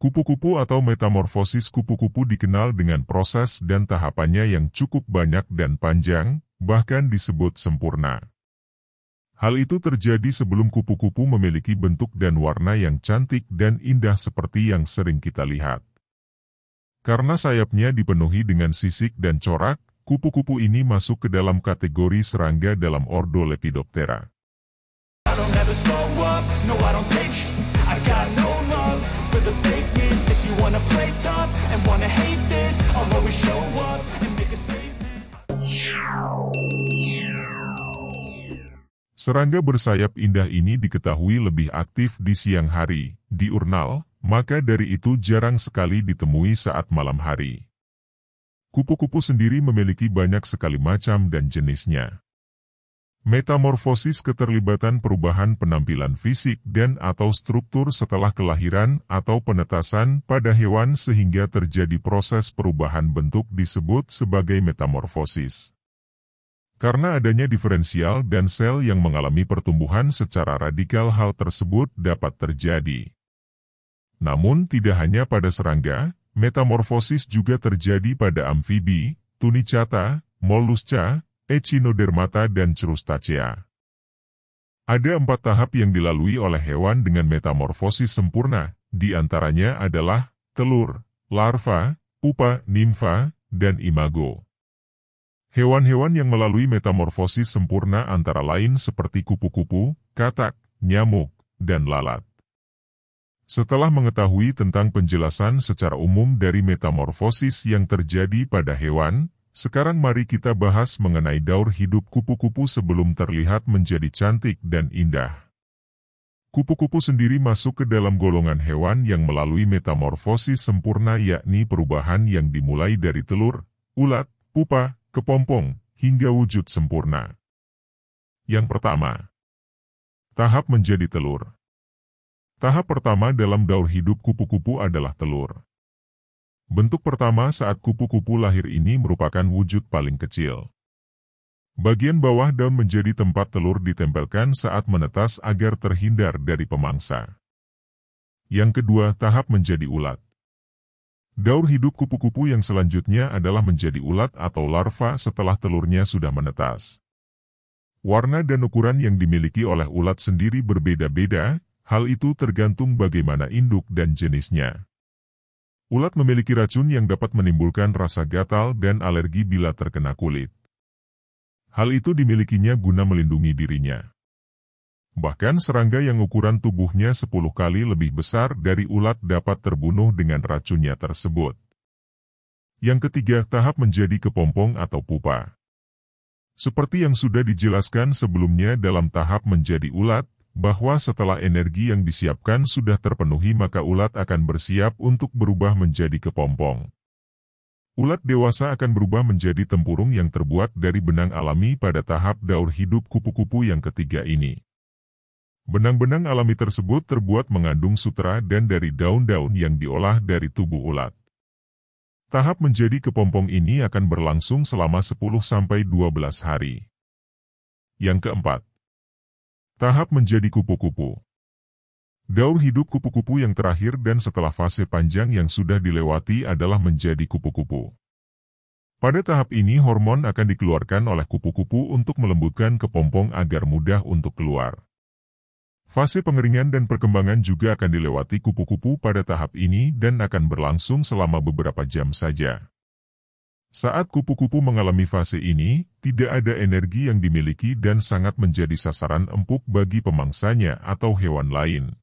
Kupu-kupu atau metamorfosis kupu-kupu dikenal dengan proses dan tahapannya yang cukup banyak dan panjang, bahkan disebut sempurna. Hal itu terjadi sebelum kupu-kupu memiliki bentuk dan warna yang cantik dan indah seperti yang sering kita lihat. Karena sayapnya dipenuhi dengan sisik dan corak, kupu-kupu ini masuk ke dalam kategori serangga dalam ordo Lepidoptera. Serangga bersayap indah ini diketahui lebih aktif di siang hari, diurnal, maka dari itu jarang sekali ditemui saat malam hari. Kupu-kupu sendiri memiliki banyak sekali macam dan jenisnya. Metamorfosis keterlibatan perubahan penampilan fisik dan atau struktur setelah kelahiran atau penetasan pada hewan sehingga terjadi proses perubahan bentuk disebut sebagai metamorfosis. Karena adanya diferensial dan sel yang mengalami pertumbuhan secara radikal, hal tersebut dapat terjadi. Namun tidak hanya pada serangga, metamorfosis juga terjadi pada amfibi, tunicata, mollusca, echinodermata dan crustacea. Ada 4 tahap yang dilalui oleh hewan dengan metamorfosis sempurna, di antaranya adalah telur, larva, pupa, nimfa, dan imago. Hewan-hewan yang melalui metamorfosis sempurna antara lain seperti kupu-kupu, katak, nyamuk, dan lalat. Setelah mengetahui tentang penjelasan secara umum dari metamorfosis yang terjadi pada hewan, sekarang mari kita bahas mengenai daur hidup kupu-kupu sebelum terlihat menjadi cantik dan indah. Kupu-kupu sendiri masuk ke dalam golongan hewan yang melalui metamorfosis sempurna, yakni perubahan yang dimulai dari telur, ulat, pupa, kepompong, hingga wujud sempurna. Yang pertama, tahap menjadi telur. Tahap pertama dalam daur hidup kupu-kupu adalah telur. Bentuk pertama saat kupu-kupu lahir ini merupakan wujud paling kecil. Bagian bawah daun menjadi tempat telur ditempelkan saat menetas agar terhindar dari pemangsa. Yang kedua, tahap menjadi ulat. Daur hidup kupu-kupu yang selanjutnya adalah menjadi ulat atau larva setelah telurnya sudah menetas. Warna dan ukuran yang dimiliki oleh ulat sendiri berbeda-beda, hal itu tergantung bagaimana induk dan jenisnya. Ulat memiliki racun yang dapat menimbulkan rasa gatal dan alergi bila terkena kulit. Hal itu dimilikinya guna melindungi dirinya. Bahkan serangga yang ukuran tubuhnya 10 kali lebih besar dari ulat dapat terbunuh dengan racunnya tersebut. Yang ketiga, tahap menjadi kepompong atau pupa. Seperti yang sudah dijelaskan sebelumnya dalam tahap menjadi ulat, bahwa setelah energi yang disiapkan sudah terpenuhi maka ulat akan bersiap untuk berubah menjadi kepompong. Ulat dewasa akan berubah menjadi tempurung yang terbuat dari benang alami pada tahap daur hidup kupu-kupu yang ketiga ini. Benang-benang alami tersebut terbuat mengandung sutra dan dari daun-daun yang diolah dari tubuh ulat. Tahap menjadi kepompong ini akan berlangsung selama 10-12 hari. Yang keempat, tahap menjadi kupu-kupu. Daur hidup kupu-kupu yang terakhir dan setelah fase panjang yang sudah dilewati adalah menjadi kupu-kupu. Pada tahap ini hormon akan dikeluarkan oleh kupu-kupu untuk melembutkan kepompong agar mudah untuk keluar. Fase pengeringan dan perkembangan juga akan dilewati kupu-kupu pada tahap ini dan akan berlangsung selama beberapa jam saja. Saat kupu-kupu mengalami fase ini, tidak ada energi yang dimiliki dan sangat menjadi sasaran empuk bagi pemangsanya atau hewan lain.